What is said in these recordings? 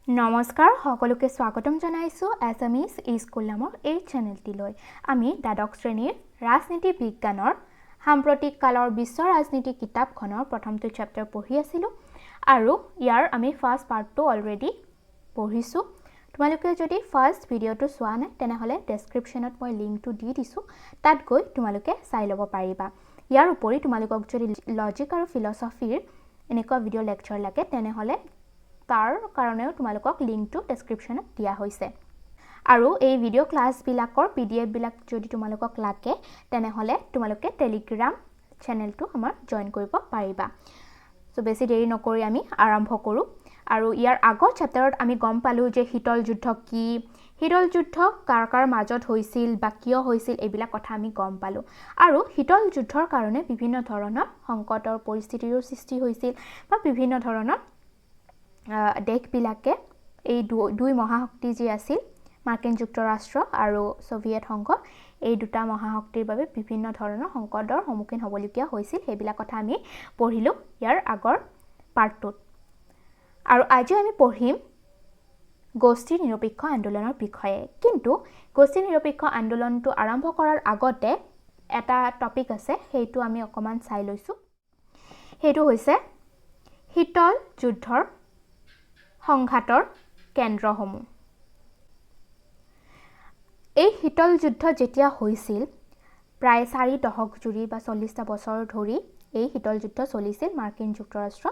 নমস্কাৰ সকলোকে স্বাগতম জনাইছো এছএমইজ স্কুল নামৰ এই চেনেলটিলৈ আমি দ্বাদশ শ্ৰেণীৰ ৰাজনীতি বিজ্ঞানৰ সাম্প্ৰতিক কালৰ বিশ্ব ৰাজনীতি কিতাপখনৰ প্ৰথমটো চেপ্টাৰ পঢ়ি আছিলো আৰু ইয়াৰ আমি ফাৰ্ষ্ট পাৰ্টটো অলৰেডি পঢ়িছো তোমালোকে যদি ফাৰ্ষ্ট ভিডিওটো চোৱা নাই তেনেহলে ডেসক্ৰিপচনত মই লিংকটো দি দিছো তাত গৈ তোমালোকে চাই ল'ব পাৰিবা ইয়াৰ উপৰি তোমালোকক যদি লজিক আৰু ফিলসফিৰ এনেকুৱা ভিডিও লেকচাৰ লাগে তেনেহলে তাৰ কাৰণেও তোমালোকক লিংকটো ডেসক্ৰিপচনত দিয়া হৈছে আৰু এই ভিডিও ক্লাছ বিলাকৰ পিডিএফ বিলাক যদি তোমালোকক লাগে তেনেহলে তোমালোকে টেলিগ্ৰাম চেনেলটো আমাৰ জয়েন কৰিব পাৰিবা সো বেছি দেৰি নকৰি আমি আৰম্ভ কৰো আৰু ইয়াৰ আগৰ চেপ্টাৰত আমি গম পালো যে শীতল যুদ্ধ কি শীতল যুদ্ধ কাৰ মাজত হৈছিল বা কিয় হৈছিল এইবিলাক কথা আমি গম পালো আৰু শীতল যুদ্ধৰ কাৰণে বিভিন্ন ধৰণৰ সংকটৰ পৰিস্থিতিৰ সৃষ্টি হৈছিল বা বিভিন্ন ধৰণৰ দেশ বিলাকে এই দুই মহাশক্তি যি আছিল মাৰ্কিন যুক্তৰাষ্ট্ৰ আৰু সোভিয়েট সংঘ এই দুটা মহাশক্তিৰ বাবে বিভিন্ন ধৰণৰ সংকটৰ সন্মুখীন হ'বলগীয়া হৈছিল সেইবিলাক কথা আমি পঢ়িলো ইয়াৰ আগৰ পাৰ্টটোত আৰু আজি আমি পঢ়িম গোষ্ঠী নিৰপেক্ষ আন্দোলনৰ বিষয়ে কিন্তু গোষ্ঠী নিৰপেক্ষ আন্দোলনটো আৰম্ভ কৰাৰ আগতে এটা টপিক আছে সেইটো আমি অকমান চাই লৈছো সেইটো হৈছে শীতল যুদ্ধৰ সংঘাতৰ কেন্দ্ৰসমূহ এই শীতল যুদ্ধ যেতিয়া হৈছিল প্ৰায় 4 দশক জুৰি বা 40টা বছৰ ধৰি এই শীতল যুদ্ধ চলিছিল মাৰ্কিন যুক্তৰাষ্ট্ৰ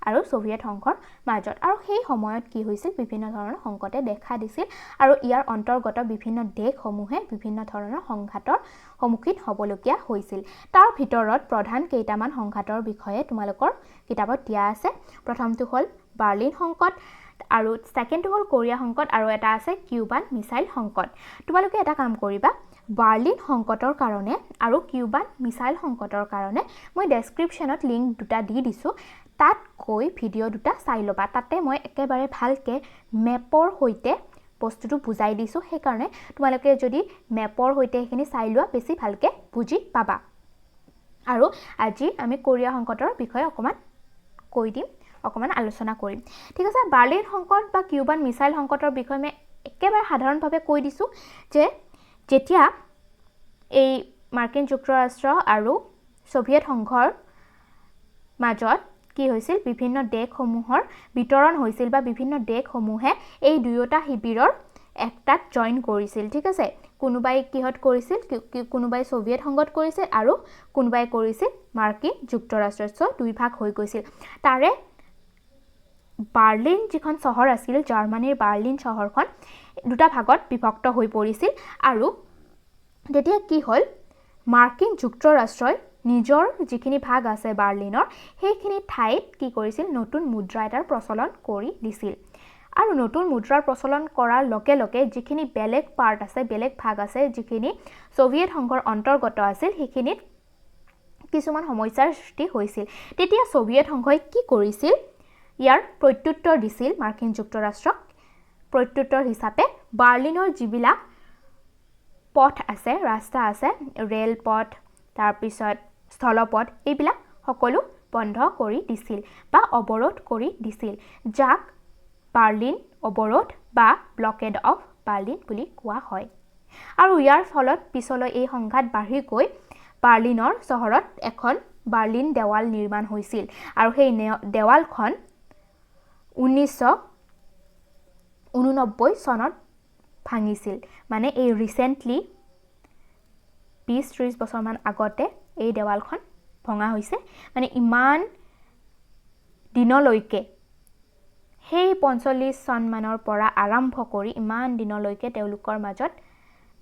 আৰু সোভিয়েট সংঘৰ মাজত আৰু সেই সময়ত কি হৈছিল বিভিন্ন ধৰণৰ সংকটে দেখা দিছিল আৰু ইয়াৰ অন্তৰ্গত বিভিন্ন দেশসমূহে বিভিন্ন ধৰণৰ সংঘাতৰ সন্মুখীন হ'বলগীয়া হৈছিল তাৰ ভিতৰত প্ৰধান কেইটামান সংঘাতৰ বিষয়ে তোমালোকৰ কিতাপত দিয়া আছে প্ৰথমটো হ'ল বাৰ্লিন সংকট আৰু সেকেন্ডটো হ'ল কোৰিয়া সংকট আৰু এটা আছে কিউবান মিসাইল সংকট তোমালোকে এটা কাম কৰিবা বাৰ্লিন সংকটৰ কাৰণে আৰু কিউবান মিসাইল সংকটৰ কাৰণে মই ডেসক্ৰিপচনত লিংক দুটা দি দিছো তাত গৈ ভিডিও দুটা চাই লবা তাতে মই একেবাৰে ভালকে মেপৰ হৈতে বস্তুটো বুজাই দিছো সেই কাৰণে তোমালোকে যদি মেপৰ হৈতে এখিনি চাই লোৱা বেছি ভালকে বুজি পাবা আৰু আজি আমি কোৰিয়া সংকটৰ বিষয়ে অকমান কৈ দিম অকমান আলোচনা কৰিম ঠিক আছে বাৰ্লিন সংকট বা কিউবান মিসাইল সংকটৰ বিষয়ে মই একেবাৰে সাধাৰণভাৱে কৈ দিছো যে যেতিয়া এই মাৰ্কিন যুক্তৰাষ্ট্ৰ আৰু সোভিয়েট সংঘৰ মাজত কি হৈছিল বিভিন্ন দেশসমূহৰ বিতৰণ হৈছিল বা বিভিন্ন দেশসমূহে এই দুয়োটা শিবিৰৰ একটাত জয়েন কৰিছিল ঠিক আছে কোনোবাই কিহত কৰিছিল কোনোবাই সোভিয়েট সংঘত কৰিছিল আৰু কোনোবাই কৰিছিল মাৰ্কিন যুক্তৰাষ্ট্ৰৰ দুই ভাগ হৈ গৈছিল তাৰে বাৰ্লিন যিখন চহৰ আছিল জাৰ্মানীৰ বাৰ্লিন চহৰখন দুটা ভাগত বিভক্ত হৈ পৰিছিল আৰু তেতিয়া কি হ'ল মাৰ্কিন যুক্তৰাষ্ট্ৰই নিজৰ যিখিনি ভাগ আছে বাৰ্লিনৰ সেইখিনি ঠাইত কি কৰিছিল নতুন মুদ্ৰা এটাৰ প্ৰচলন কৰি দিছিল আৰু নতুন মুদ্ৰাৰ প্ৰচলন কৰাৰ লগে লগে যিখিনি বেলেগ পাৰ্ট আছে বেলেগ ভাগ আছে যিখিনি সোভিয়েট সংঘৰ অন্তৰ্গত আছিল সেইখিনিত কিছুমান সমস্যাৰ সৃষ্টি হৈছিল তেতিয়া সোভিয়েট সংঘই কি কৰিছিল ইয়াৰ প্ৰত্যুত্তৰ দিছিল মাৰ্কিন যুক্তৰাষ্ট্ৰক প্ৰত্যুত্তৰ হিচাপে বাৰ্লিনৰ যিবিলাক পথ আছে ৰাস্তা আছে ৰেল পথ তাৰ পিছত স্থলপথ এইবিলাক সকলো বন্ধ কৰি দিছিল বা অৱৰোধ কৰি দিছিল যাক বাৰ্লিন অৱৰোধ বা ব্লকেড অফ বাৰ্লিন বুলি কোৱা হয় আৰু ইয়াৰ ফলত পিছলৈ এই সংঘাত বাঢ়ি গৈ বাৰ্লিনৰ চহৰত এখন বাৰ্লিন দেৱাল নিৰ্মাণ হৈছিল আৰু সেই দেৱালখন 1989 চনত ভাঙিছিল মানে এই ৰিসেন্টলি 20-30 বছৰমান আগতে এই দেৱালখন ভঙা হৈছে মানে ইমান দিনলৈকে সেই 45 চন মানৰ পৰা আৰম্ভ কৰি ইমান দিনলৈকে তেওঁলোকৰ মাজত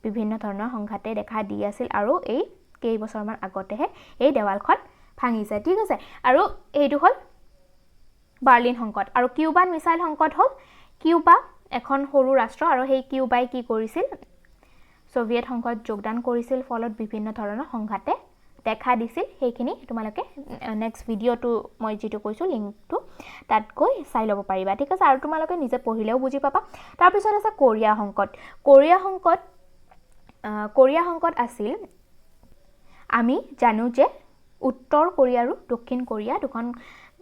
বিভিন্ন ধৰণৰ সংঘাতে দেখা দি আছিল আৰু এই কেই বছৰমান আগতেহে এই দেৱালখন ভাঙিছে ঠিক আছে আৰু এইটো হ'ল বাৰ্লিন সংকট আৰু কিউবান মিসাইল সংকট হ'ল কিউবা এখন সৰু ৰাষ্ট্ৰ আৰু সেই কিউবাই কি কৰিছিল সোভিয়েট সংঘত যোগদান কৰিছিল ফলত বিভিন্ন ধৰণৰ সংঘাতে দেখা দিছিল সেইখিনি তোমালোকে নেক্সট ভিডিওটো মই যেটো কৈছো লিংকটো তাত গৈ চাই ল'ব পাৰিবা ঠিক আছে আৰু তোমালোকে নিজে পঢ়িলেও বুজি পাবা তাৰ পিছত আছে কোৰিয়া সংকট আছিল আমি জানো যে উত্তৰ কোৰিয়া আৰু দক্ষিণ কোৰিয়া দুখন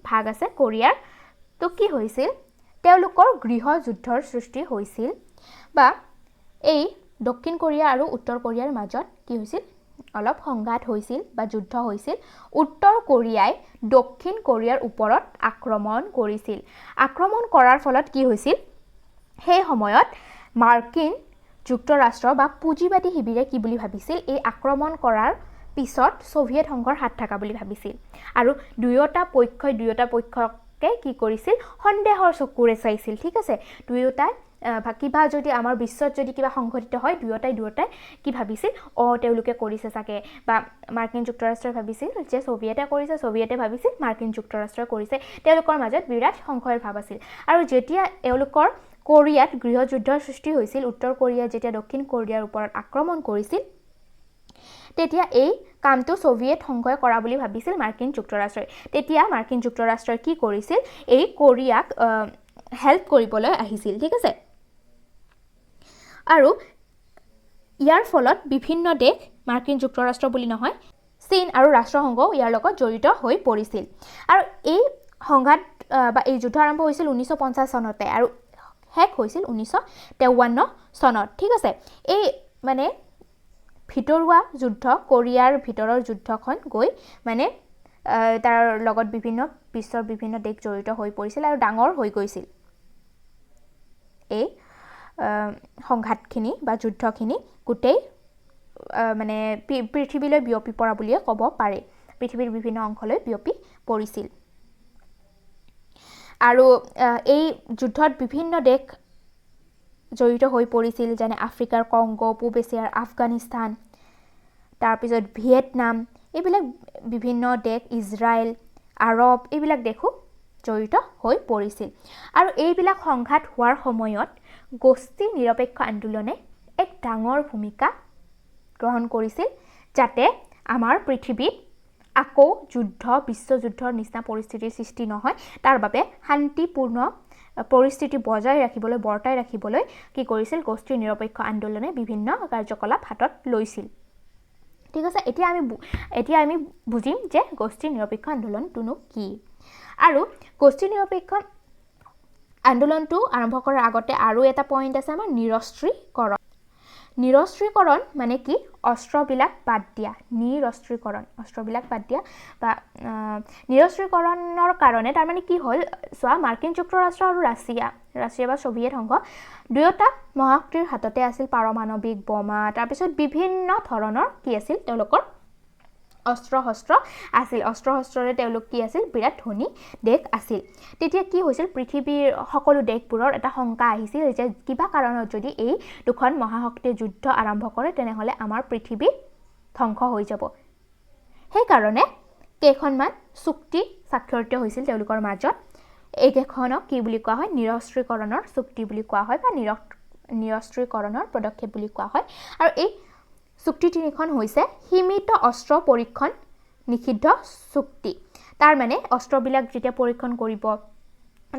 ভাগ আছে কোৰিয়াৰ তো কি হৈছিল তেওঁলোকৰ গৃহ যুদ্ধৰ সৃষ্টি হৈছিল বা এই দক্ষিণ কোৰিয়া আৰু উত্তৰ কোৰিয়াৰ মাজত কি হৈছিল অলপ সংঘাত হৈছিল বা যুদ্ধ হৈছিল উত্তৰ কোৰিয়াই দক্ষিণ কোৰিয়াৰ ওপৰত আক্ৰমণ কৰিছিল আক্ৰমণ কৰাৰ ফলত কি হৈছিল সেই সময়ত মাৰ্কিন যুক্তৰাষ্ট্ৰ বা পুঁজিবাদী শিবিৰে কি বুলি ভাবিছিল এই আক্ৰমণ কৰাৰ পিছত সোভিয়েট সংঘৰ হাত থাকা বুলি ভাবিছিল আৰু দুয়োটা পক্ষকে কি কৰিছিল সন্দেহৰ চকুৰে চাইছিল ঠিক আছে দুয়োটাই কিবা যদি আমাৰ বিশ্বত যদি কিবা সংঘটিত হয় দুয়োটাই কি ভাবিছিল তেওঁলোকে কৰিছে চাগে বা মাৰ্কিন যুক্তৰাষ্ট্ৰই ভাবিছিল যে সোভিয়েটে কৰিছে সোভিয়েটে ভাবিছিল মাৰ্কিন যুক্তৰাষ্ট্ৰই কৰিছে তেওঁলোকৰ মাজত বিৰাট সংশয়ৰ ভাৱ আছিল আৰু যেতিয়া এওঁলোকৰ কোৰিয়াত গৃহযুদ্ধৰ সৃষ্টি হৈছিল উত্তৰ কোৰিয়াই যেতিয়া দক্ষিণ কোৰিয়াৰ ওপৰত আক্ৰমণ কৰিছিল তেতিয়া এই কামটো সোভিয়েট সংঘই কৰা বুলি ভাবিছিল মাৰ্কিন যুক্তৰাষ্ট্ৰই তেতিয়া মাৰ্কিন যুক্তৰাষ্ট্ৰই কি কৰিছিল এই কোৰিয়াক হেল্প কৰিবলৈ আহিছিল ঠিক আছে আৰু ইয়াৰ ফলত বিভিন্ন দেশ মাৰ্কিন যুক্তৰাষ্ট্ৰ বুলি নহয় চীন আৰু ৰাষ্ট্ৰসংঘও ইয়াৰ লগত জড়িত হৈ পৰিছিল আৰু এই সংঘাত বা এই যুদ্ধ আৰম্ভ হৈছিল 1950 চনতে আৰু শেষ হৈছিল 1953 চনত ঠিক আছে এই মানে ভিতৰুৱা যুদ্ধ কোৰিয়াৰ ভিতৰৰ যুদ্ধখন গৈ মানে তাৰ লগত বিশ্বৰ বিভিন্ন দেশ জড়িত হৈ পৰিছিল আৰু ডাঙৰ হৈ গৈছিল এই সংঘাতখিনি বা যুদ্ধখিনি গোটেই মানে পৃথিৱীলৈ বিয়পি পৰা বুলিয়ে ক'ব পাৰে পৃথিৱীৰ বিভিন্ন অংশলৈ বিয়পি পৰিছিল আৰু এই যুদ্ধত বিভিন্ন দেশ জড়িত হৈ পৰিছিল যেনে আফ্ৰিকাৰ কংগো পূব এছিয়াৰ আফগানিস্তান তাৰপিছত ভিয়েটনাম এইবিলাক বিভিন্ন দেশ ইজৰাইল আৰব এইবিলাক দেশো জড়িত হৈ পৰিছিল আৰু এইবিলাক সংঘাত হোৱাৰ সময়ত গোষ্ঠী নিৰপেক্ষ আন্দোলনে এক ডাঙৰ ভূমিকা গ্ৰহণ কৰিছিল যাতে আমাৰ পৃথিৱীত আকৌ বিশ্বযুদ্ধৰ নিচিনা পৰিস্থিতিৰ সৃষ্টি নহয় তাৰ বাবে শান্তিপূৰ্ণ পৰিস্থিতি বৰ্তাই ৰাখিবলৈ কি কৰিছিল গোষ্ঠী নিৰপেক্ষ আন্দোলনে বিভিন্ন কাৰ্যকলাপ হাতত লৈছিল ঠিক আছে এতিয়া আমি বুজিম যে গোষ্ঠী নিৰপেক্ষ আন্দোলনটো কি আৰু গোষ্ঠী নিৰপেক্ষ আন্দোলনটো আৰম্ভ কৰাৰ আগতে আৰু এটা পইণ্ট আছে আমাৰ নিৰস্ত্ৰীকৰণ মানে কি অস্ত্ৰবিলাক বাদ দিয়া বা নিৰস্ত্ৰীকৰণৰ কাৰণে তাৰ মানে কি হ'ল চোৱা মাৰ্কিন যুক্তৰাষ্ট্ৰ আৰু ৰাছিয়া বা সোভিয়েট সংঘ দুয়োটা মহাশক্তিৰ হাততে আছিল পাৰমাণৱিক বোমা তাৰপিছত বিভিন্ন ধৰণৰ কি আছিল তেওঁলোকৰ অস্ত্ৰ-শস্ত্ৰ আছিল অস্ত্ৰ-শস্ত্ৰৰে তেওঁলোক কি আছিল বিৰাট ধনী দেশ আছিল তেতিয়া কি হৈছিল পৃথিৱীৰ সকলো দেশবোৰৰ এটা শংকা আহিছিল যে কিবা কাৰণত যদি এই দুখন মহাশক্তিৰ যুদ্ধ আৰম্ভ কৰে তেনেহলে আমাৰ পৃথিৱী ধ্বংস হৈ যাব সেই কাৰণে কেইখনমান চুক্তি স্বাক্ষৰিত হৈছিল তেওঁলোকৰ মাজত এইকেইখনক কি বুলি কোৱা হয় নিৰস্ত্ৰীকৰণৰ চুক্তি বুলি কোৱা হয় বা নিৰস্ত্ৰীকৰণৰ পদক্ষেপ বুলি কোৱা হয় আৰু এই চুক্তি তিনিখন হৈছে সীমিত অস্ত্ৰ পৰীক্ষণ নিষিদ্ধ চুক্তি তাৰ মানে অস্ত্ৰবিলাক যেতিয়া পৰীক্ষণ কৰিব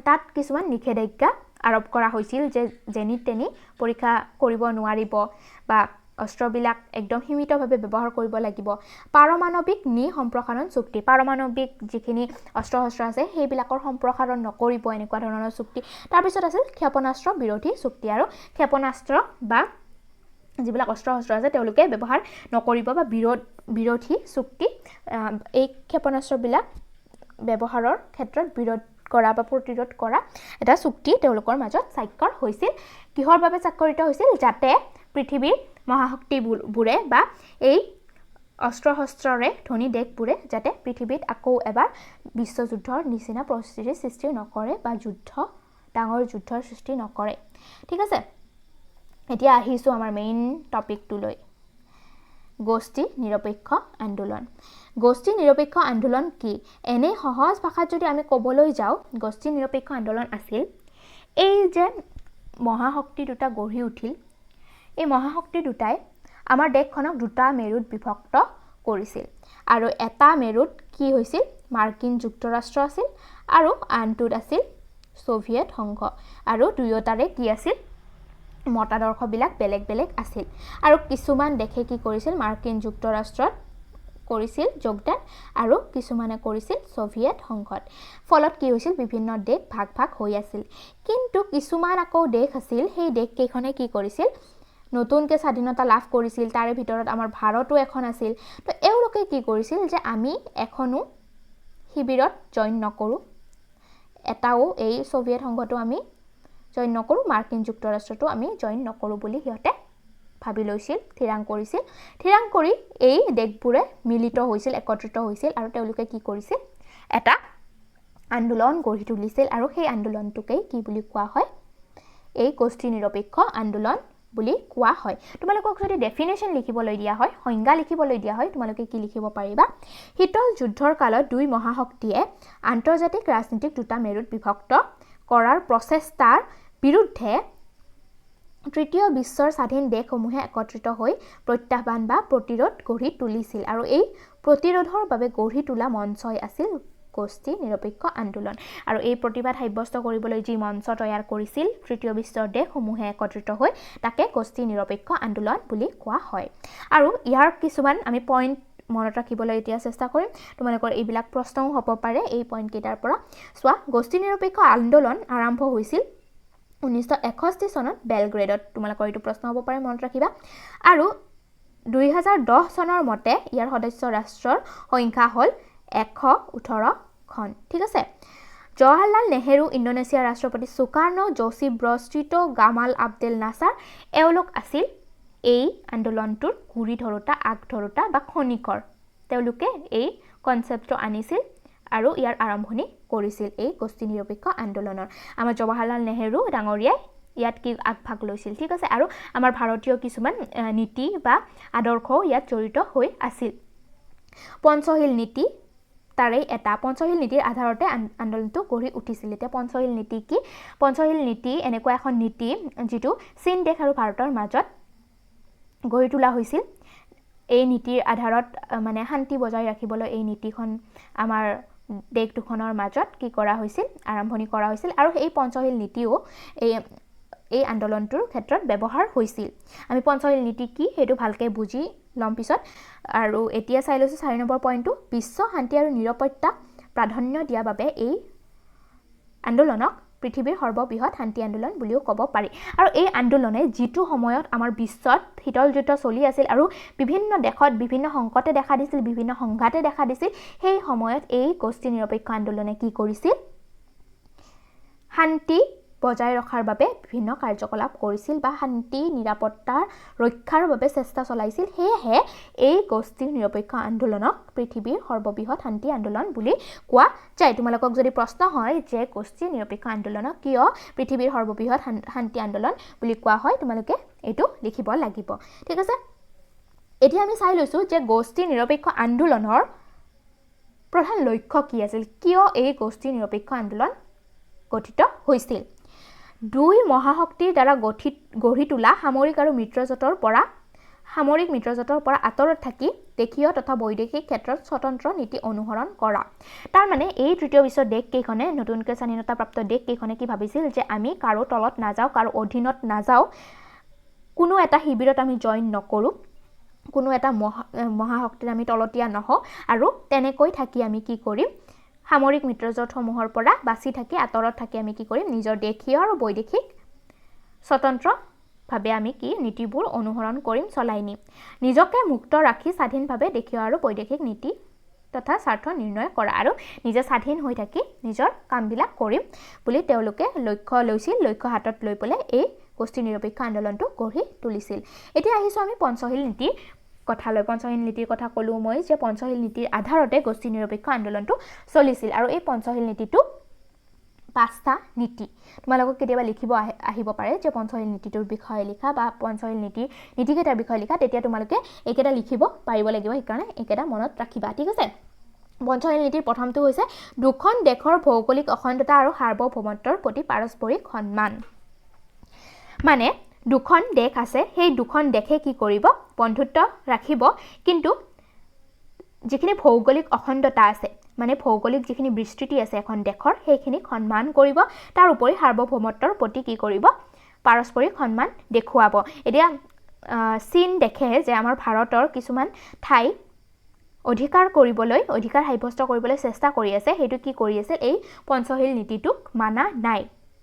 তাত কিছুমান নিষেধাজ্ঞা আৰোপ কৰা হৈছিল যে যেনি তেনি পৰীক্ষা কৰিব নোৱাৰিব বা অস্ত্ৰবিলাক একদম সীমিতভাৱে ব্যৱহাৰ কৰিব লাগিব পাৰমাণৱিক সম্প্ৰসাৰণ চুক্তি পাৰমাণৱিক যিখিনি অস্ত্ৰ-শস্ত্ৰ আছে সেইবিলাকৰ সম্প্ৰসাৰণ নকৰিব এনেকুৱা ধৰণৰ চুক্তি তাৰপিছত আছিল ক্ষেপণাস্ত্ৰ বিৰোধী চুক্তি আৰু ক্ষেপণাস্ত্ৰ বা যিবিলাক অস্ত্ৰ-শস্ত্ৰ আছে তেওঁলোকে ব্যৱহাৰ নকৰিব বা বিৰোধী চুক্তি এই ক্ষেপণাস্ত্ৰবিলাক ব্যৱহাৰৰ ক্ষেত্ৰত বিৰোধ কৰা বা প্ৰতিৰোধ কৰা এটা চুক্তি তেওঁলোকৰ মাজত স্বাক্ষৰ হৈছিল কিহৰ বাবে স্বাক্ষৰিত হৈছিল যাতে পৃথিৱীৰ মহাশক্তিবোৰে বা এই অস্ত্ৰ-শস্ত্ৰৰে ধনী দেশবোৰে যাতে পৃথিৱীত আকৌ এবাৰ বিশ্বযুদ্ধৰ নিচিনা পৰিস্থিতিৰ সৃষ্টি নকৰে বা ডাঙৰ যুদ্ধৰ সৃষ্টি নকৰে ঠিক আছে এতিয়া আহিছোঁ আমাৰ মেইন টপিকটোলৈ গোষ্ঠী নিৰপেক্ষ আন্দোলন গোষ্ঠী নিৰপেক্ষ আন্দোলন কি এনে সহজ ভাষাত যদি আমি ক'বলৈ যাওঁ গোষ্ঠী নিৰপেক্ষ আন্দোলন আছিল এই যে মহাশক্তি দুটা গঢ়ি উঠিল এই মহাশক্তি দুটাই আমাৰ দেশখনক দুটা মেৰুত বিভক্ত কৰিছিল আৰু এটা মেৰুত কি হৈছিল মাৰ্কিন যুক্তৰাষ্ট্ৰ আছিল আৰু আনটোত আছিল সোভিয়েট সংঘ আৰু দুয়োটাৰে কি আছিল মতাদৰ্শবিলাক বেলেগ বেলেগ আছিল আৰু কিছুমান দেশে কি কৰিছিল মাৰ্কিন যুক্তৰাষ্ট্ৰত কৰিছিল যোগদান আৰু কিছুমানে কৰিছিল সোভিয়েট সংঘত ফলত কি হৈছিল বিভিন্ন দেশ ভাগ ভাগ হৈ আছিল কিন্তু কিছুমান আকৌ দেশ আছিল সেই দেশ কেইখনে কি কৰিছিল নতুনকৈ স্বাধীনতা লাভ কৰিছিল তাৰে ভিতৰত আমাৰ ভাৰতো এখন আছিল তো এওঁলোকে কি কৰিছিল যে আমি এখনো শিবিৰত জইন নকৰো এটাও এই সোভিয়েট সংঘটো আমি জইন নকৰো মাৰ্কিন যুক্তৰাষ্ট্ৰটো আমি জইন নকৰো বুলি সিহঁতে ভাবি লৈছিল থিৰাং কৰি এই দেশবোৰে মিলিত হৈছিল একত্ৰিত হৈছিল আৰু তেওঁলোকে কি কৰিছিল এটা আন্দোলন গঢ়ি তুলিছিল আৰু সেই আন্দোলনটোকে কি বুলি কোৱা হয় এই গোষ্ঠী নিৰপেক্ষ আন্দোলন বুলি কোৱা হয় তোমালোকক যদি ডেফিনেশন লিখিবলৈ দিয়া হয় সংজ্ঞা লিখিবলৈ দিয়া হয় তোমালোকে কি লিখিব পাৰিবা শীতল যুদ্ধৰ কালত দুই মহাশক্তিয়ে আন্তৰ্জাতিক ৰাজনীতিক দুটা মেৰুত বিভক্ত কৰাৰ প্ৰচেষ্টাৰ বিৰুদ্ধে তৃতীয় বিশ্বৰ স্বাধীন দেশসমূহে একত্ৰিত হৈ প্ৰত্যাহ্বান বা প্ৰতিৰোধ গঢ়ি তুলিছিল আৰু এই প্ৰতিৰোধৰ বাবে গঢ়ি তোলা মঞ্চই আছিল গোষ্ঠী নিৰপেক্ষ আন্দোলন আৰু এই প্ৰতিবাদ সাব্যস্ত কৰিবলৈ যি মঞ্চ তৈয়াৰ কৰিছিল তৃতীয় বিশ্বৰ দেশসমূহে একত্ৰিত হৈ তাকে গোষ্ঠী নিৰপেক্ষ আন্দোলন বুলি কোৱা হয় আৰু ইয়াৰ কিছুমান আমি পইণ্ট মনত ৰাখিবলৈ এতিয়া চেষ্টা কৰিম তোমালোকৰ এইবিলাক প্ৰশ্নও হ'ব পাৰে এই পইণ্ট কেইটাৰ পৰা চোৱা গোষ্ঠী নিৰপেক্ষ আন্দোলন আৰম্ভ হৈছিল 1961 চনত বেলগ্ৰেডত তোমালোকৰ এইটো প্ৰশ্ন হ'ব পাৰে মনত ৰাখিবা আৰু 2010 চনৰ মতে ইয়াৰ সদস্য ৰাষ্ট্ৰৰ সংখ্যা হ'ল 118 খন ঠিক আছে জৱাহৰলাল নেহেৰু ইণ্ডোনেছিয়াৰ ৰাষ্ট্ৰপতি সুকাৰ্ণো জোশিফ ব্ৰজ টিটো গামাল আব্দেল নাছাৰ এওঁলোক আছিল এই আন্দোলনটোৰ গুৰি ধৰোতা আগ ধৰোতা বা খনিকৰ তেওঁলোকে এই কনচেপ্টটো আনিছিল আৰু ইয়াৰ আৰম্ভণি কৰিছিল এই গোষ্ঠী নিৰপেক্ষ আন্দোলনৰ আমাৰ জৱাহৰলাল নেহেৰু ডাঙৰীয়াই ইয়াত কি আগভাগ লৈছিল ঠিক আছে আৰু আমাৰ ভাৰতীয় কিছুমান নীতি বা আদৰ্শও ইয়াত জড়িত হৈ আছিল পঞ্চশীল নীতি তাৰে এটা পঞ্চশীল নীতিৰ আধাৰতে আন্দোলনটো গঢ়ি উঠিছিল এতিয়া পঞ্চশীল নীতি কি পঞ্চশীল নীতি এনেকুৱা এখন নীতি যিটো চীন দেশ আৰু ভাৰতৰ মাজত গঢ়ি তোলা হৈছিল এই নীতিৰ আধাৰত মানে শান্তি বজাই ৰাখিবলৈ এই নীতিখন আমাৰ দেশ দুখনৰ মাজত কি কৰা হৈছিল আৰম্ভণি কৰা হৈছিল আৰু এই পঞ্চশীল নীতিও এই আন্দোলনটোৰ ক্ষেত্ৰত ব্যৱহাৰ হৈছিল আমি পঞ্চশীল নীতি কি সেইটো ভালকৈ বুজি লম পিছত আৰু এতিয়া চাই লৈছো 4 নম্বৰ পইণ্টটো বিশ্ব শান্তি আৰু নিৰাপত্তা প্ৰাধান্য দিয়া বাবে এই আন্দোলনক পৃথিৱীৰ সৰ্ববৃহৎ শান্তি আন্দোলন বুলিও ক'ব পাৰি আৰু এই আন্দোলনে যিটো সময়ত আমাৰ বিশ্বত শীতল যুদ্ধ চলি আছিল আৰু বিভিন্ন দেশত বিভিন্ন সংকটে দেখা দিছিল বিভিন্ন সংঘাতে দেখা দিছিল সেই সময়ত এই গোষ্ঠী নিৰপেক্ষ আন্দোলনে কি কৰিছিল শান্তি বজাই ৰখাৰ বাবে বিভিন্ন কাৰ্যকলাপ কৰিছিল বা শান্তি নিৰাপত্তাৰ ৰক্ষাৰ বাবে চেষ্টা চলাইছিল সেয়েহে এই গোষ্ঠী নিৰপেক্ষ আন্দোলনক পৃথিৱীৰ সৰ্ববৃহৎ শান্তি আন্দোলন বুলি কোৱা যায় তোমালোকক যদি প্ৰশ্ন হয় যে গোষ্ঠী নিৰপেক্ষ আন্দোলনক কিয় পৃথিৱীৰ সৰ্ববৃহৎ শান্তি আন্দোলন বুলি কোৱা হয় তোমালোকে এইটো লিখিব লাগিব ঠিক আছে এতিয়া আমি চাই লৈছো যে গোষ্ঠী নিৰপেক্ষ আন্দোলনৰ প্ৰধান লক্ষ্য কি আছিল কিয় এই গোষ্ঠী নিৰপেক্ষ আন্দোলন গঠিত হৈছিল দুই মহাশক্তিৰ দ্বাৰা গঢ়ি তোলা সামৰিক মিত্ৰজোঁটৰ পৰা আঁতৰত থাকি দেশীয় তথা বৈদেশিক ক্ষেত্ৰত স্বতন্ত্ৰ নীতি অনুসৰণ কৰা তাৰ মানে এই তৃতীয় বিশ্বৰ দেশ কেইখনে নতুনকৈ স্বাধীনতাপ্ৰাপ্ত দেশ কেইখনে কি ভাবিছিল যে আমি কাৰো তলত নাযাওঁ কাৰো অধীনত নাযাওঁ কোনো এটা শিবিৰত আমি জইন নকৰো কোনো এটা মহাশক্তিৰ আমি তলতীয়া নহওঁ আৰু তেনেকৈ থাকি আমি কি কৰিম সামৰিক মিত্ৰজোঁটসমূহৰ পৰা বাছি থাকি আঁতৰত থাকি আমি কি কৰিম নিজৰ দেশীয় আৰু বৈদেশিক স্বতন্ত্ৰভাৱে আমি কি নীতিবোৰ অনুসৰণ কৰিম চলাই নিম নিজকে মুক্ত ৰাখি স্বাধীনভাৱে দেশীয় আৰু বৈদেশিক নীতি তথা স্বাৰ্থ নিৰ্ণয় কৰা আৰু নিজে স্বাধীন হৈ থাকি নিজৰ কামবিলাক কৰিম বুলি তেওঁলোকে লক্ষ্য লৈছিল লক্ষ্য হাতত লৈ পেলাই এই গোষ্ঠী নিৰপেক্ষ আন্দোলনটো গঢ়ি তুলিছিল এতিয়া আহিছোঁ আমি পঞ্চশীল নীতিৰ কথালৈ পঞ্চশীল নীতিৰ কথা ক'লো মই যে পঞ্চশীল নীতিৰ আধাৰতে গোষ্ঠী নিৰপেক্ষ আন্দোলনটো চলিছিল আৰু এই পঞ্চশীল নীতিটো 5টা নীতি তোমালোকক কেতিয়াবা লিখিব আহিব পাৰে যে পঞ্চশীল নীতিটোৰ বিষয়ে লিখা বা পঞ্চশীল নীতিকেইটাৰ বিষয়ে লিখা তেতিয়া তোমালোকে এইকেইটা লিখিব পাৰিব লাগিব সেইকাৰণে এইকেইটা মনত ৰাখিবা ঠিক আছে পঞ্চশীল নীতিৰ প্ৰথমটো হৈছে দুখন দেশৰ ভৌগোলিক অখণ্ডতা আৰু সাৰ্বভৌমত্বৰ প্ৰতি পাৰস্পৰিক সন্মান মানে দুখন দেশ আছে সেই দুখন দেশে কি কৰিব বন্ধুত্ব ৰাখিব কিন্তু যিখিনি ভৌগোলিক অখণ্ডতা আছে মানে ভৌগোলিক যিখিনি বিস্তৃতি আছে এখন দেশৰ সেইখিনি সন্মান কৰিব তাৰ উপৰি সাৰ্বভৌমত্বৰ প্ৰতি কি কৰিব পাৰস্পৰিক সন্মান দেখুৱাব এতিয়া চীন দেখে যে আমাৰ ভাৰতৰ কিছুমান ঠাই অধিকাৰ কৰিবলৈ অধিকাৰ সাব্যস্ত কৰিবলৈ চেষ্টা কৰি আছে হেতু কি কৰি আছে এই পঞ্চশীল নীতিটোক মানা নাই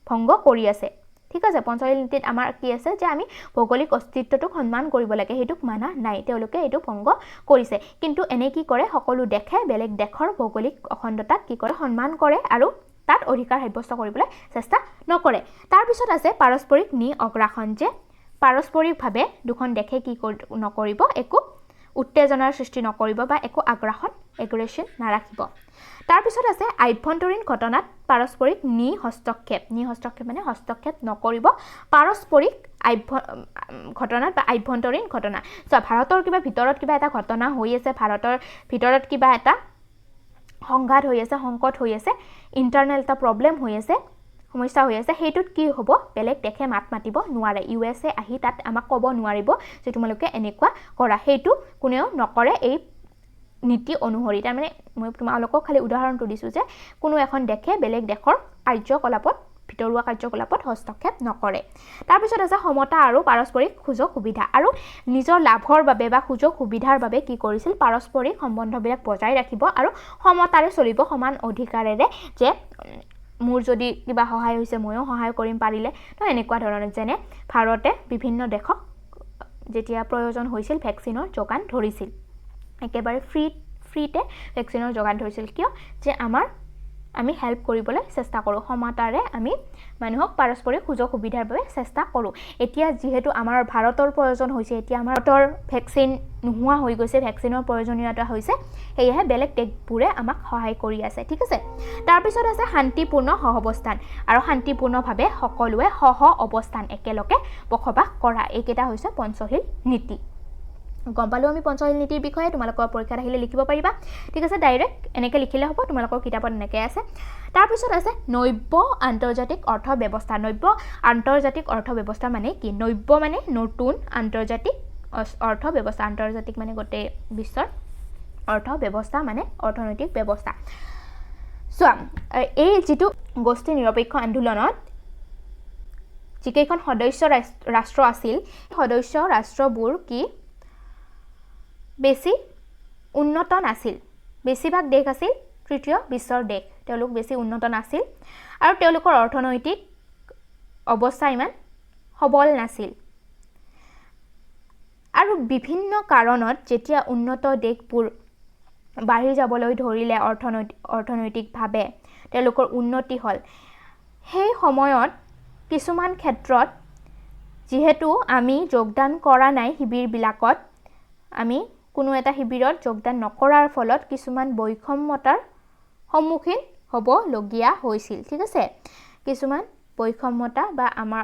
ভংগ কৰি আছে ঠিক আছে পঞ্চশীল নীতিত আমাৰ কি আছে যে আমি ভৌগোলিক অস্তিত্বটোক সন্মান কৰিব লাগে হেতুক মানা নাই তেওঁলোকে এটো ভংগ কৰিছে কিন্তু এনে কি কৰে সকলো দেখে বেলেগ দেশৰ ভৌগোলিক অখণ্ডতাক কি কৰে সন্মান কৰে আৰু তাত অধিকাৰ সাব্যস্ত কৰিবলৈ চেষ্টা নকৰে তাৰ পিছত আছে পাৰস্পৰিক নি অগ্ৰাসন যে পাৰস্পৰিকভাৱে দুখন দেখে কি নকৰিব একো উত্তেজনাৰ সৃষ্টি নকৰিব বা একো আগ্ৰাসন এগ্ৰেছন নাৰাখিব তাৰ পিছত আছে আভ্যন্তৰীণ ঘটনাত পাৰস্পৰিক নি হস্তক্ষেপ মানে হস্তক্ষেপ নকৰিব পাৰস্পৰিক ঘটনাত বা আভ্যন্তৰীণ ঘটনা ভাৰতৰ কিবা ভিতৰত কিবা এটা ঘটনা হৈ আছে ভাৰতৰ ভিতৰত কিবা এটা সংঘাত হৈ আছে সংকট হৈ আছে ইন্টাৰনেল এটা প্ৰবলেম হৈ আছে সমস্যা হৈ আছে হেতুত কি হ'ব বেলেগ দেখে মাত মাতিব নোৱাৰে ইউএসএ আহি তাত আমাক ক'ব নোৱাৰিব যে তোমালোকে এনেকুৱা কৰা হেতু কোনেও নকৰে এই নীতি অনুসৰি তাৰ মানে মই তোমালোকক খালি উদাহৰণটো দিছো যে কোনো এখন দেখে বেলেগ দেশৰ কাৰ্যকলাপত ভিতৰুৱা কাৰ্যকলাপত হস্তক্ষেপ নকৰে তাৰ পিছত আছে সমতা আৰু পাৰস্পৰিক সুযোগ সুবিধা আৰু নিজৰ লাভৰ বাবে বা সুযোগ সুবিধাৰ বাবে কি কৰিছিল পাৰস্পৰিক সম্বন্ধবিলাক বজাই ৰাখিব আৰু সমতাৰে চলিব সমান অধিকাৰেৰে যে মোৰ যদি কিবা সহায় হৈছে ময়ো সহায় কৰিম পাৰিলে তো এনেকুৱা ধৰণৰ যেনে ভাৰতে বিভিন্ন দেশক যেতিয়া প্ৰয়োজন হৈছিল ভ্যাকচিনৰ যোগান ধৰিছিল একেবাৰে ফ্ৰীতে ভ্যাকচিনৰ যোগান ধৰিছিল কিয় যে আমি হেল্প কৰিবলৈ চেষ্টা কৰোঁ সমতাৰে আমি মানুহক পাৰস্পৰিক সুযোগ সুবিধাৰ বাবে চেষ্টা কৰোঁ এতিয়া যেহেতু আমাৰ ভাৰতৰ প্ৰয়োজন হৈছে এতিয়া আমাৰ ভাৰতৰ ভ্যাকচিন নোহোৱা হৈ গৈছে ভ্যাকচিনৰ প্ৰয়োজনীয়তা হৈছে সেয়েহে বেলেগ দেশবোৰে আমাক সহায় কৰি আছে ঠিক আছে তাৰ পিছত আছে শান্তিপূৰ্ণ সহৱস্থান আৰু শান্তিপূৰ্ণভাৱে সকলোৱে সহ অৱস্থান একেলগে বসবাস কৰা এইকেইটা হৈছে পঞ্চশীল নীতি গম পালো আমি পঞ্চশীল নীতিৰ বিষয়ে তোমালোকৰ পৰীক্ষাত আহিলে লিখিব পাৰিবা ঠিক আছে ডাইৰেক্ট এনেকৈ লিখিলে হ'ব তোমালোকৰ কিতাপত এনেকৈ আছে তাৰ পিছত আছে নব্য আন্তৰ্জাতিক অৰ্থ ব্যৱস্থা নব্য আন্তৰ্জাতিক অৰ্থ ব্যৱস্থা মানে কি নব্য মানে নতুন আন্তৰ্জাতিক অৰ্থ ব্যৱস্থা আন্তৰ্জাতিক মানে গোটেই বিশ্বৰ অৰ্থ ব্যৱস্থা মানে অৰ্থনৈতিক ব্যৱস্থা চোৱা এই যেটো গোষ্ঠী নিৰপেক্ষ আন্দোলনত যিকেইখন সদস্য ৰাষ্ট্ৰ আছিল সদস্য ৰাষ্ট্ৰবোৰ কি বেছি উন্নত নাছিল বেছিভাগ দেশ আছিল তৃতীয় বিশ্বৰ দেশ তেওঁলোক বেছি উন্নত নাছিল আৰু তেওঁলোকৰ অৰ্থনৈতিক অৱস্থা ইমান সবল নাছিল আৰু বিভিন্ন কাৰণত যেতিয়া উন্নত দেশবোৰ বাঢ়ি যাবলৈ ধৰিলে অৰ্থনৈতিকভাৱে তেওঁলোকৰ উন্নতি হ'ল সেই সময়ত কিছুমান ক্ষেত্ৰত যেহেতু আমি যোগদান কৰা নাই শিবিৰবিলাকত আমি কোনো এটা শিবিৰত যোগদান নকৰাৰ ফলত কিছুমান বৈষম্যতাৰ সন্মুখীন হ'ব লগিয়া হৈছিল ঠিক আছে কিছুমান বৈষম্যতা বা আমাৰ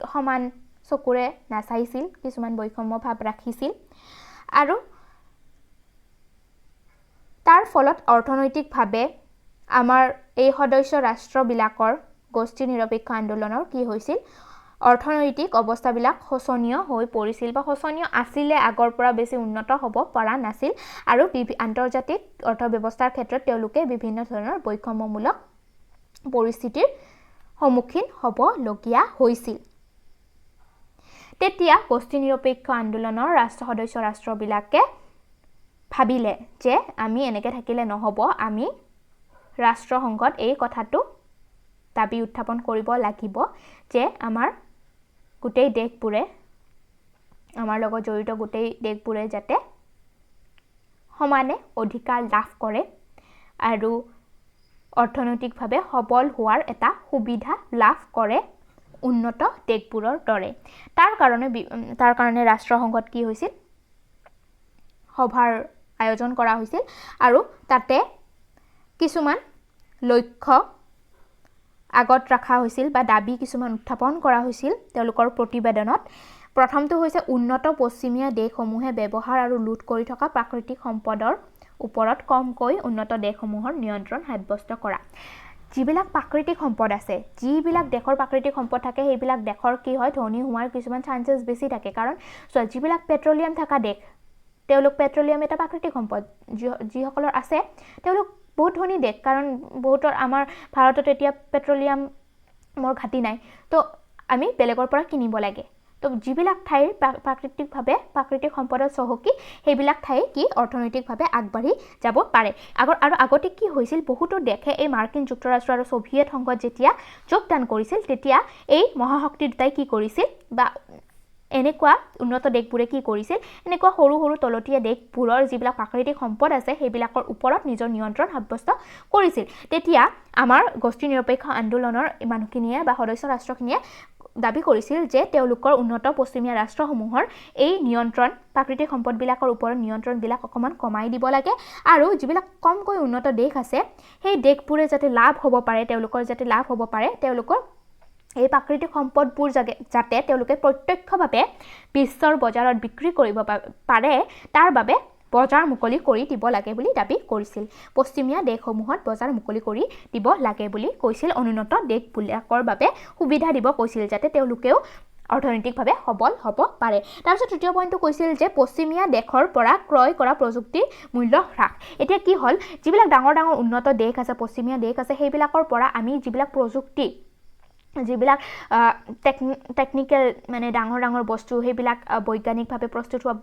সমান চকুৰে নাচাইছিল কিছুমান বৈষম্য ভাৱ ৰাখিছিল আৰু তাৰ ফলত অৰ্থনৈতিকভাৱে আমাৰ এই সদস্য ৰাষ্ট্ৰবিলাকৰ গোষ্ঠী নিৰপেক্ষ আন্দোলনৰ কি হৈছিল অৰ্থনৈতিক অৱস্থাবিলাক শোচনীয় হৈ পৰিছিল বা শোচনীয় আছিলে আগৰ পৰা বেছি উন্নত হ'ব পৰা নাছিল আৰু আন্তৰ্জাতিক অৰ্থব্যৱস্থাৰ ক্ষেত্ৰত তেওঁলোকে বিভিন্ন ধৰণৰ বৈষম্যমূলক পৰিস্থিতিৰ সন্মুখীন হ'ব লগিয়া হৈছিল তেতিয়া গোষ্ঠী নিৰপেক্ষ আন্দোলনৰ সদস্য ৰাষ্ট্ৰবিলাকে ভাবিলে যে আমি এনেকৈ থাকিলে নহ'ব আমি ৰাষ্ট্ৰসংঘত এই কথাটো দাবী উত্থাপন কৰিব লাগিব যে আমাৰ গোটেই দেশবোৰে আমাৰ লগত জড়িত গোটেই দেশবোৰে যাতে সমানে অধিকাৰ লাভ কৰে আৰু অৰ্থনৈতিকভাৱে সবল হোৱাৰ এটা সুবিধা লাভ কৰে উন্নত দেশবোৰৰ দৰে তাৰ কাৰণে ৰাষ্ট্ৰসংঘত কি হৈছিল সভাৰ আয়োজন কৰা হৈছিল আৰু তাতে কিছুমান লক্ষ্য আগত ৰাখা হৈছিল বা দাবী কিছুমান উত্থাপন কৰা হৈছিল তেওঁলোকৰ প্ৰতিবেদনত প্ৰথমটো হৈছে উন্নত পশ্চিমীয়া দেশসমূহে ব্যৱহাৰ আৰু লুট কৰি থকা প্ৰাকৃতিক সম্পদৰ ওপৰত কমকৈ উন্নত দেশসমূহৰ নিয়ন্ত্ৰণ সাব্যস্ত কৰা যিবিলাক প্ৰাকৃতিক সম্পদ আছে যিবিলাক দেশৰ প্ৰাকৃতিক সম্পদ থাকে সেইবিলাক দেশৰ কি হয় ধনী হোৱাৰ কিছুমান চান্সেছ বেছি থাকে কাৰণ যিবিলাক পেট্ৰলিয়াম থকা দেশ তেওঁলোক পেট্ৰলিয়াম এটা প্ৰাকৃতিক সম্পদ যিসকলৰ আছে তেওঁলোক বহুত ধনী দেশ কাৰণ বহুতৰ আমাৰ ভাৰতত এতিয়া পেট্ৰলিয়ামৰ ঘাটি নাই তো আমি বেলেগৰ পৰা কিনিব লাগে তো যিবিলাক ঠাইৰ প্ৰাকৃতিক সম্পদত চহকী সেইবিলাক ঠাই কি অৰ্থনৈতিকভাৱে আগবাঢ়ি যাব পাৰে আৰু আগতে কি হৈছিল বহুতো দেশে এই মাৰ্কিন যুক্তৰাষ্ট্ৰ আৰু সোভিয়েট সংঘত যেতিয়া যোগদান কৰিছিল তেতিয়া এই মহাশক্তি দুটাই কি কৰিছিল বা এনেকুৱা উন্নত দেশবোৰে কি কৰিছিল এনেকুৱা সৰু সৰু তলতীয়া দেশবোৰৰ যিবিলাক প্ৰাকৃতিক সম্পদ আছে সেইবিলাকৰ ওপৰত নিজৰ নিয়ন্ত্ৰণ সাব্যস্ত কৰিছিল তেতিয়া আমাৰ গোষ্ঠী নিৰপেক্ষ আন্দোলনৰ মানুহখিনিয়ে বা সদস্য ৰাষ্ট্ৰখিনিয়ে দাবী কৰিছিল যে তেওঁলোকৰ উন্নত পশ্চিমীয়া ৰাষ্ট্ৰসমূহৰ এই নিয়ন্ত্ৰণ প্ৰাকৃতিক সম্পদবিলাকৰ ওপৰত নিয়ন্ত্ৰণবিলাক অকমান কমাই দিব লাগে আৰু যিবিলাক কমকৈ উন্নত দেশ আছে সেই দেশবোৰে যাতে লাভ হ'ব পাৰে তেওঁলোকৰ এই প্ৰাকৃতিক সম্পদবোৰ যাতে তেওঁলোকে প্ৰত্যক্ষভাৱে বিশ্বৰ বজাৰত বিক্ৰী কৰিব পাৰে তাৰ বাবে বজাৰ মুকলি কৰি দিব লাগে বুলি দাবী কৰিছিল পশ্চিমীয়া দেশসমূহত বজাৰ মুকলি কৰি দিব লাগে বুলি কৈছিল অনুন্নত দেশবিলাকৰ বাবে সুবিধা দিব কৈছিল যাতে তেওঁলোকেও অৰ্থনৈতিকভাৱে সবল হ'ব পাৰে তাৰপিছত তৃতীয় পইণ্টটো কৈছিল যে পশ্চিমীয়া দেশৰ পৰা ক্ৰয় কৰা প্ৰযুক্তিৰ মূল্য হ্ৰাস এতিয়া কি হ'ল যিবিলাক ডাঙৰ ডাঙৰ উন্নত দেশ আছে পশ্চিমীয়া দেশ আছে সেইবিলাকৰ পৰা আমি যিবিলাক প্ৰযুক্তি যিবিলাক টেকনিক্যাল মানে ডাঙৰ বস্তু সেইবিলাক বৈজ্ঞানিকভাৱে প্ৰস্তুত হোৱা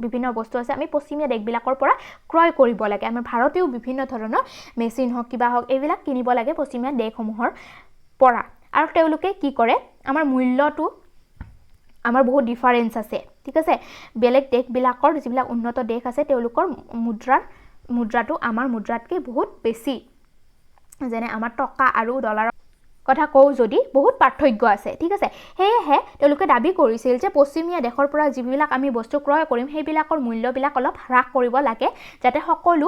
বিভিন্ন বস্তু আছে আমি পশ্চিমীয়া দেশবিলাকৰ পৰা ক্ৰয় কৰিব লাগে আমাৰ ভাৰতেও বিভিন্ন ধৰণৰ মেচিন হওক কিবা হওক এইবিলাক কিনিব লাগে পশ্চিমীয়া দেশসমূহৰ পৰা আৰু তেওঁলোকে কি কৰে আমাৰ মূল্যটো আমাৰ বহুত ডিফাৰেন্স আছে ঠিক আছে বেলেগ দেশবিলাকৰ যিবিলাক উন্নত দেশ আছে তেওঁলোকৰ মুদ্ৰাটো আমাৰ মুদ্ৰাতকৈ বহুত বেছি যেনে আমাৰ টকা আৰু ডলাৰ কথা কওঁ যদি বহুত পাৰ্থক্য আছে ঠিক আছে সেয়েহে তেওঁলোকে দাবী কৰিছিল যে পশ্চিমীয়া দেশৰ পৰা যিবিলাক আমি বস্তু ক্ৰয় কৰিম সেইবিলাকৰ মূল্যবিলাক অলপ হ্ৰাস কৰিব লাগে যাতে সকলো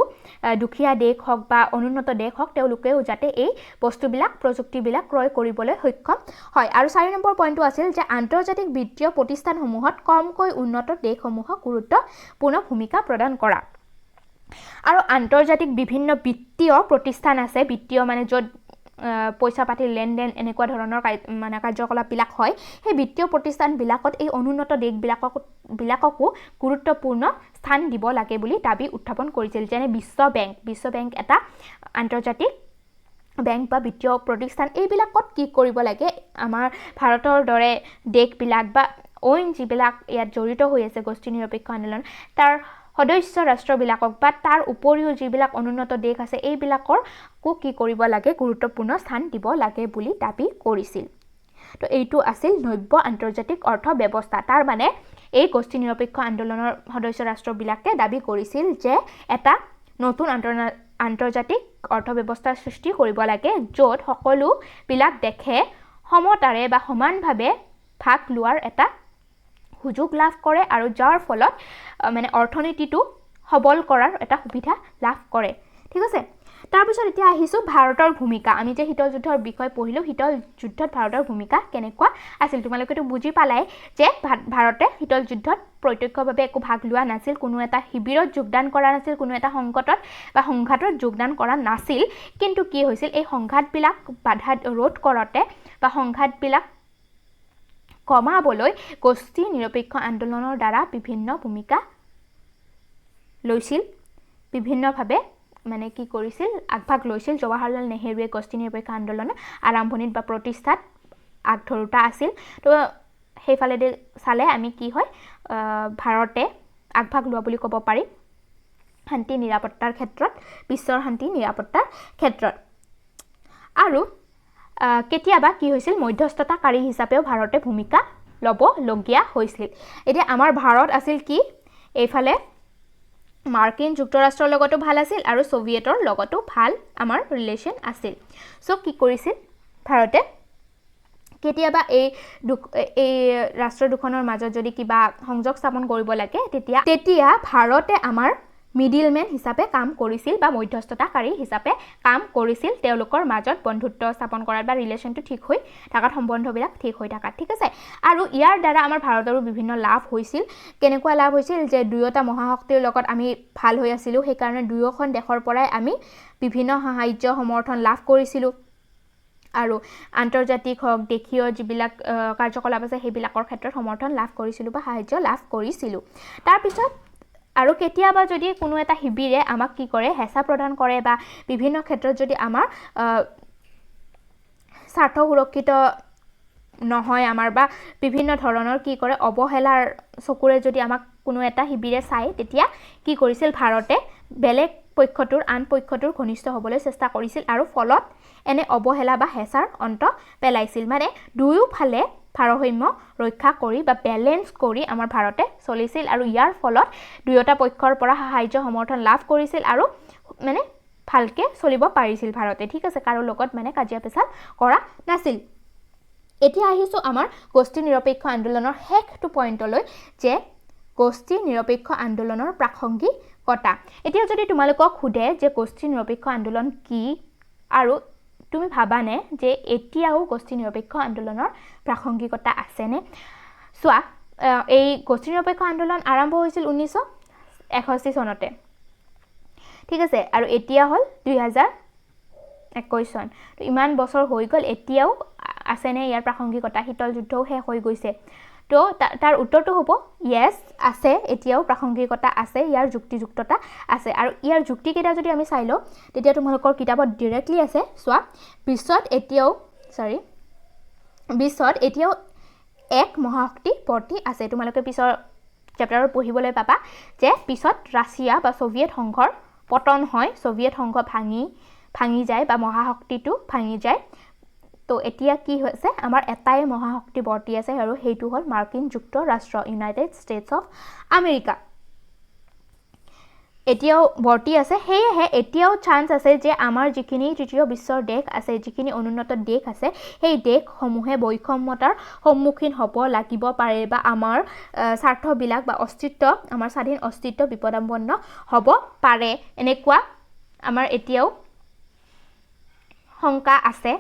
দুখীয়া দেশ হওক বা অনুন্নত দেশ হওক তেওঁলোকেও যাতে এই বস্তুবিলাক প্ৰযুক্তিবিলাক ক্ৰয় কৰিবলৈ সক্ষম হয় আৰু 4 নম্বৰ পইণ্টটো আছিল যে আন্তৰ্জাতিক বিত্তীয় প্ৰতিষ্ঠানসমূহত কমকৈ উন্নত দেশসমূহক গুৰুত্বপূৰ্ণ ভূমিকা প্ৰদান কৰা আৰু আন্তৰ্জাতিক বিভিন্ন বিত্তীয় প্ৰতিষ্ঠান আছে বিত্তীয় মানে য'ত পইচা পাতি লেনদেন এনেকুৱা ধৰণৰ মানে কাৰ্যকলাপবিলাক হয় সেই বিত্তীয় প্ৰতিষ্ঠানবিলাকত এই অনুন্নত দেশবিলাককো গুৰুত্বপূৰ্ণ স্থান দিব লাগে বুলি দাবী উত্থাপন কৰিছিল যেনে বিশ্ব বেংক এটা আন্তৰ্জাতিক বেংক বা বিত্তীয় প্ৰতিষ্ঠান এইবিলাকত কি কৰিব লাগে আমাৰ ভাৰতৰ দৰে দেশবিলাক বা অইন যিবিলাক ইয়াত জড়িত হৈ আছে গোষ্ঠী নিৰপেক্ষ আন্দোলন তাৰ সদস্য ৰাষ্ট্ৰবিলাকক বা তাৰ উপৰিও যিবিলাক অনুন্নত দেশ আছে এইবিলাককো কি কৰিব লাগে গুৰুত্বপূৰ্ণ স্থান দিব লাগে বুলি দাবী কৰিছিল তো এইটো আছিল নব্য আন্তৰ্জাতিক অৰ্থ ব্যৱস্থা তাৰ মানে এই গোষ্ঠী নিৰপেক্ষ আন্দোলনৰ সদস্য ৰাষ্ট্ৰবিলাকে দাবী কৰিছিল যে এটা নতুন আন্তৰ্জাতিক অৰ্থ ব্যৱস্থাৰ সৃষ্টি কৰিব লাগে য'ত সকলোবিলাক দেশে সমতাৰে বা সমানভাৱে ভাগ লোৱাৰ এটা সুযোগ লাভ কৰে আৰু যাৰ ফলত মানে অৰ্থনীতিটো সবল কৰাৰ এটা সুবিধা লাভ কৰে ঠিক আছে তাৰপিছত এতিয়া আহিছোঁ ভাৰতৰ ভূমিকা আমি যে শীতল যুদ্ধৰ বিষয় পঢ়িলোঁ শীতল যুদ্ধত ভাৰতৰ ভূমিকা কেনেকুৱা আছিল তোমালোকেতো বুজি পালাই যে ভাৰতে শীতল যুদ্ধত প্ৰত্যক্ষভাৱে একো ভাগ লোৱা নাছিল কোনো এটা শিবিৰত যোগদান কৰা নাছিল কোনো এটা সংকটত বা সংঘাতত যোগদান কৰা নাছিল কিন্তু কি হৈছিল এই সংঘাতবিলাক বাধা ৰোধ কৰোঁতে বা সংঘাতবিলাক কমাবলৈ গোষ্ঠী নিৰপেক্ষ আন্দোলনৰ দ্বাৰা বিভিন্ন ভূমিকা লৈছিল বিভিন্নভাৱে মানে কি কৰিছিল আগভাগ লৈছিল জৱাহৰলাল নেহেৰুৱে গোষ্ঠী নিৰপেক্ষ আন্দোলনৰ আৰম্ভণিত বা প্ৰতিষ্ঠাত আগধৰুতা আছিল তো সেইফালেদি চালে আমি কি হয় ভাৰতে আগভাগ লোৱা বুলি ক'ব পাৰি শান্তি নিৰাপত্তাৰ ক্ষেত্ৰত বিশ্বৰ শান্তি নিৰাপত্তাৰ ক্ষেত্ৰত আৰু কেতিয়াবা কি হৈছিল মধ্যস্থতাকাৰী হিচাপেও ভাৰতে ভূমিকা ল'বলগীয়া হৈছিল এতিয়া আমাৰ ভাৰত আছিল কি এইফালে মাৰ্কিন যুক্তৰাষ্ট্ৰৰ লগতো ভাল আছিল আৰু সোভিয়েটৰ লগতো ভাল আমাৰ ৰিলেশ্যন আছিল সো কি কৰিছিল ভাৰতে কেতিয়াবা এই ৰাষ্ট্ৰ দুখনৰ মাজত যদি কিবা সংযোগ স্থাপন কৰিব লাগে তেতিয়া ভাৰতে আমাৰ মিডিলমেন হিচাপে কাম কৰিছিল বা মধ্যস্থতাকাৰী হিচাপে কাম কৰিছিল তেওঁলোকৰ মাজত বন্ধুত্ব স্থাপন কৰাত বা ৰিলেশ্যনটো ঠিক হৈ থকাত সম্বন্ধবিলাক ঠিক হৈ থকাত ঠিক আছে আৰু ইয়াৰ দ্বাৰা আমাৰ ভাৰতৰো বিভিন্ন লাভ হৈছিল কেনেকুৱা লাভ হৈছিল যে দুয়োটা মহাশক্তিৰ লগত আমি ভাল হৈ আছিলোঁ সেইকাৰণে দুয়োখন দেশৰ পৰাই আমি বিভিন্ন সাহায্য সমৰ্থন লাভ কৰিছিলোঁ আৰু আন্তৰ্জাতিক হওক দেশীয় যিবিলাক কাৰ্যকলাপ আছে সেইবিলাকৰ ক্ষেত্ৰত সমৰ্থন লাভ কৰিছিলোঁ বা সাহায্য লাভ কৰিছিলোঁ তাৰপিছত আৰু কেতিয়াবা যদি কোনো এটা শিবিৰে আমাক কি কৰে হেঁচা প্ৰদান কৰে বা বিভিন্ন ক্ষেত্ৰত যদি আমাৰ স্বাৰ্থ সুৰক্ষিত নহয় আমাৰ বা বিভিন্ন ধৰণৰ কি কৰে অৱহেলাৰ চকুৰে যদি আমাক কোনো এটা শিবিৰে চাই তেতিয়া কি কৰিছিল ভাৰতে বেলেগ পক্ষটোৰ আন পক্ষটোৰ ঘনিষ্ঠ হ'বলৈ চেষ্টা কৰিছিল আৰু ফলত এনে অৱহেলা বা হেঁচাৰ অন্ত পেলাইছিল মানে দুয়োফালে ভাৰসাম্য ৰক্ষা কৰি বা বেলেন্স কৰি আমাৰ ভাৰতে চলিছিল আৰু ইয়াৰ ফলত দুয়োটা পক্ষৰ পৰা সাহায্য সমৰ্থন লাভ কৰিছিল আৰু মানে ভালকে চলিব পাৰিছিল ভাৰতে ঠিক আছে কাৰো লগত মানে কাজিয়া পেচাল কৰা নাছিল এতিয়া আহিছো আমাৰ গোষ্ঠী নিৰপেক্ষ আন্দোলনৰ শেষটো পইণ্টলৈ যে গোষ্ঠী নিৰপেক্ষ আন্দোলনৰ প্ৰাসংগিকতা এতিয়া যদি তোমালোকক সোধে যে গোষ্ঠী নিৰপেক্ষ আন্দোলন কি আৰু তুমি ভাবানে যে এতিয়াও গোষ্ঠী নিৰপেক্ষ আন্দোলনৰ প্ৰাসংগিকতা আছেনে চোৱা এই গোষ্ঠী নিৰপেক্ষ আন্দোলন আৰম্ভ হৈছিল 1961 চনতে ঠিক আছে আৰু এতিয়া হ'ল 2021 চন তো ইমান বছৰ হৈ গ'ল এতিয়াও আছেনে ইয়াৰ প্ৰাসংগিকতা শীতল যুদ্ধও শেষ হৈ গৈছে তো তাৰ উত্তৰটো হ'ব ইয়েছ আছে এতিয়াও প্ৰাসংগিকতা আছে ইয়াৰ যুক্তিযুক্ততা আছে আৰু ইয়াৰ যুক্তিকেইটা যদি আমি চাই লওঁ তেতিয়া তোমালোকৰ কিতাপত ডাইৰেক্টলি আছে চোৱা বিশ্বত এতিয়াও এক মহাশক্তি ভৰ্তি আছে তোমালোকে পিছৰ চেপ্টাৰত পঢ়িবলৈ পাবা যে পিছত ৰাছিয়া বা সোভিয়েট সংঘৰ পতন হয় সোভিয়েট সংঘ ভাঙি যায় বা মহাশক্তিটো ভাঙি যায় তো এতিয়া কি হৈছে আমাৰ এটাই মহাশক্তি ভৰ্তি আছে আৰু সেইটো হ'ল মাৰ্কিন যুক্তৰাষ্ট্ৰ ইউনাইটেড ষ্টেটছ অফ আমেৰিকা এতিয়াও ভৰ্তি আছে সেয়েহে এতিয়াও চান্স আছে যে আমাৰ যিখিনি তৃতীয় বিশ্বৰ দেশ আছে যিখিনি অনুন্নত দেশ আছে সেই দেশসমূহে বৈষম্যতাৰ সন্মুখীন হ'ব লাগিব পাৰে বা আমাৰ স্বাৰ্থবিলাক বা অস্তিত্ব আমাৰ স্বাধীন অস্তিত্ব বিপদাপন্ন হ'ব পাৰে এনেকুৱা আমাৰ এতিয়াও শংকা আছে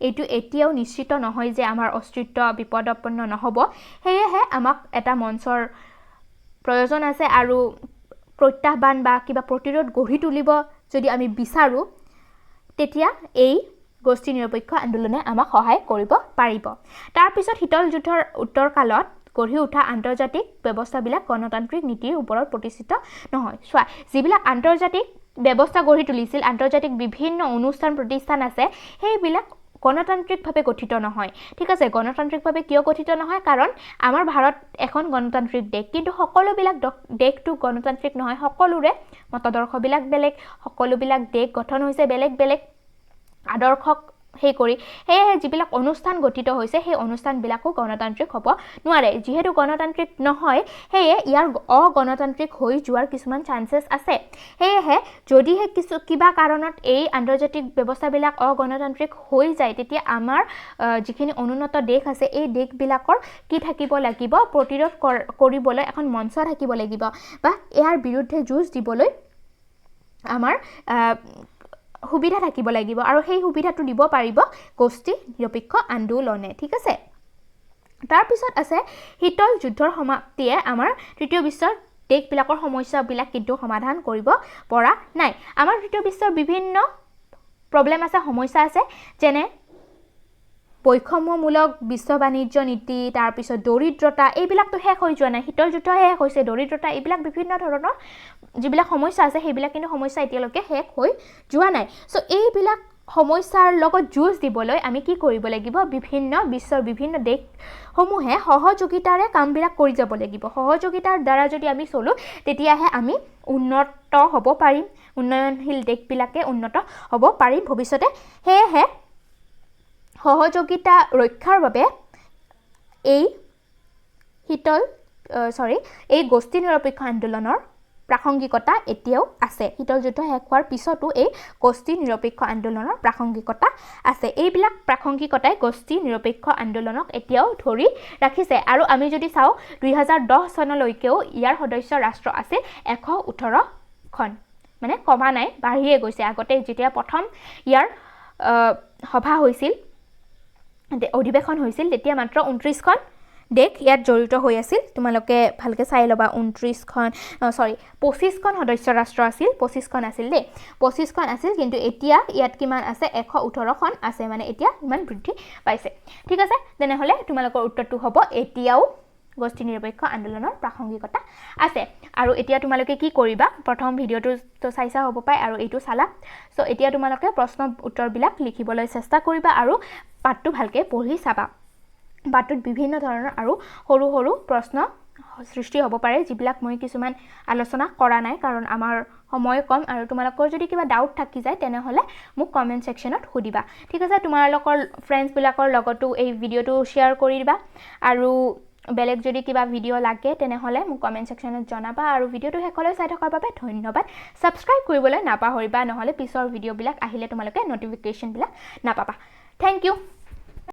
এইটো এতিয়াও নিশ্চিত নহয় যে আমাৰ অস্তিত্ব বিপদাপন্ন নহ'ব সেয়েহে আমাক এটা মঞ্চৰ প্ৰয়োজন আছে আৰু প্ৰত্যাহ্বান বা কিবা প্ৰতিৰোধ গঢ়ি তুলিব যদি আমি বিচাৰোঁ তেতিয়া এই গোষ্ঠী নিৰপেক্ষ আন্দোলনে আমাক সহায় কৰিব পাৰিব তাৰ পিছত শীতল যুদ্ধৰ উত্তৰকালত গঢ়ি উঠা আন্তৰ্জাতিক ব্যৱস্থাবিলাক গণতান্ত্ৰিক নীতিৰ ওপৰত প্ৰতিষ্ঠিত নহয় চোৱা যিবিলাক আন্তৰ্জাতিক ব্যৱস্থা গঢ়ি তুলিছিল আন্তৰ্জাতিক বিভিন্ন অনুষ্ঠান প্ৰতিষ্ঠান আছে সেইবিলাক গণতান্ত্ৰিকভাৱে গঠিত নহয় ঠিক আছে গণতান্ত্ৰিকভাৱে কিয় গঠিত নহয় কাৰণ আমাৰ ভাৰত এখন গণতান্ত্ৰিক দেশ কিন্তু সকলোবিলাক দেশটো গণতান্ত্ৰিক নহয় সকলোৰে মতাদৰ্শবিলাক বেলেগ সকলোবিলাক দেশ গঠন হৈছে বেলেগ বেলেগ আদৰ্শক সেই কৰি সেয়েহে যিবিলাক অনুষ্ঠান গঠিত হৈছে সেই অনুষ্ঠানবিলাকো গণতান্ত্ৰিক হ'ব নোৱাৰে যিহেতু গণতান্ত্ৰিক নহয় সেয়ে ইয়াৰ অগণতান্ত্ৰিক হৈ যোৱাৰ কিছুমান চান্সেছ আছে সেয়েহে যদিহে কিবা কাৰণত এই আন্তৰ্জাতিক ব্যৱস্থাবিলাক অগণতান্ত্ৰিক হৈ যায় তেতিয়া আমাৰ যিখিনি অনুন্নত দেশ আছে এই দেশবিলাকৰ কি থাকিব লাগিব প্ৰতিৰোধ কৰিবলৈ এখন মঞ্চ থাকিব লাগিব বা ইয়াৰ বিৰুদ্ধে যুঁজ দিবলৈ আমাৰ সুবিধা থাকিব লাগিব আৰু সেই সুবিধাটো দিব পাৰিব গোষ্ঠী নিৰপেক্ষ আন্দোলনে ঠিক আছে তাৰ পিছত আছে শীতল যুদ্ধৰ সমাপ্তিয়ে আমাৰ তৃতীয় বিশ্বৰ দেশবিলাকৰ সমস্যাবিলাক কিন্তু সমাধান কৰিব পৰা নাই আমাৰ তৃতীয় বিশ্বৰ বিভিন্ন প্ৰব্লেম আছে সমস্যা আছে যেনে বৈষম্যমূলক বিশ্ব বাণিজ্য নীতি তাৰ পিছত দৰিদ্ৰতা এইবিলাকতো শেষ হৈ যোৱা নাই শীতল যুদ্ধ শেষ হৈছে দৰিদ্ৰতা এইবিলাক বিভিন্ন ধৰণৰ যিবিলাক সমস্যা আছে সেইবিলাক কিন্তু সমস্যা এতিয়ালৈকে শেষ হৈ যোৱা নাই সো এইবিলাক সমস্যাৰ লগত যুঁজ দিবলৈ আমি কি কৰিব লাগিব বিশ্বৰ বিভিন্ন দেশসমূহে সহযোগিতাৰে কামবিলাক কৰি যাব লাগিব সহযোগিতাৰ দ্বাৰা যদি আমি চলো তেতিয়াহে আমি উন্নত হ'ব পাৰিম উন্নয়নশীল দেশবিলাকে উন্নত হ'ব পাৰিম ভৱিষ্যতে সেয়েহে সহযোগিতা ৰক্ষাৰ বাবে এই গোষ্ঠী নিৰপেক্ষ আন্দোলনৰ প্ৰাসংগিকতা এতিয়াও আছে শীতল যুদ্ধ শেষ হোৱাৰ পিছতো এই গোষ্ঠী নিৰপেক্ষ আন্দোলনৰ প্ৰাসংগিকতা আছে এইবিলাক প্ৰাসংগিকতাই গোষ্ঠী নিৰপেক্ষ আন্দোলনক এতিয়াও ধৰি ৰাখিছে আৰু আমি যদি চাওঁ 2010 চনলৈকেও ইয়াৰ সদস্য ৰাষ্ট্ৰ আছিল 118খন মানে কমা নাই বাঢ়িয়ে গৈছে আগতে যেতিয়া প্ৰথম ইয়াৰ সভা হৈছিল অধিৱেশন হৈছিল তেতিয়া মাত্ৰ 29খন দেশ ইয়াত জড়িত হৈ আছিল তোমালোকে ভালকে চাই লবা 25খন সদস্য ৰাষ্ট্ৰ আছিল 25খন আছিল দেই 25খন আছিল কিন্তু এতিয়া ইয়াত কিমান আছে 118খন আছে মানে এতিয়া ইমান বৃদ্ধি পাইছে ঠিক আছে তেনেহলে তোমালোকৰ উত্তৰটো হ'ব এতিয়াও গোষ্ঠী নিৰপেক্ষ আন্দোলনৰ প্ৰাসংগিকতা আছে আৰু এতিয়া তোমালোকে কি কৰিবা প্ৰথম ভিডিওটো তো চাইছা হ'ব পায় আৰু এইটো চালা সো এতিয়া তোমালোকে প্ৰশ্ন উত্তৰবিলাক লিখিবলৈ চেষ্টা কৰিবা আৰু পাঠটো ভালকে পঢ়ি চাবা বাটত বিভিন্ন ধৰণৰ আৰু সৰু সৰু প্ৰশ্ন সৃষ্টি হ'ব পাৰে যিবিলাক মই কিছুমান আলোচনা কৰা নাই কাৰণ আমাৰ সময় কম আৰু তোমালোকৰ যদি কিবা ডাউট থাকি যায় তেনেহ'লে মোক কমেণ্ট ছেকশ্যনত সুধিবা ঠিক আছে তোমালোকৰ ফ্ৰেণ্ডছবিলাকৰ লগতো এই ভিডিঅ'টো শ্বেয়াৰ কৰি দিবা আৰু বেলেগ যদি কিবা ভিডিঅ' লাগে তেনেহ'লে মোক কমেণ্ট ছেকশ্যনত জনাবা আৰু ভিডিঅ'টো শেষলৈ চাই থকাৰ বাবে ধন্যবাদ ছাবস্ক্ৰাইব কৰিবলৈ নাপাহৰিবা নহ'লে পিছৰ ভিডিঅ'বিলাক আহিলে তোমালোকে ন'টিফিকেশ্যনবিলাক নাপাবা থেংক ইউ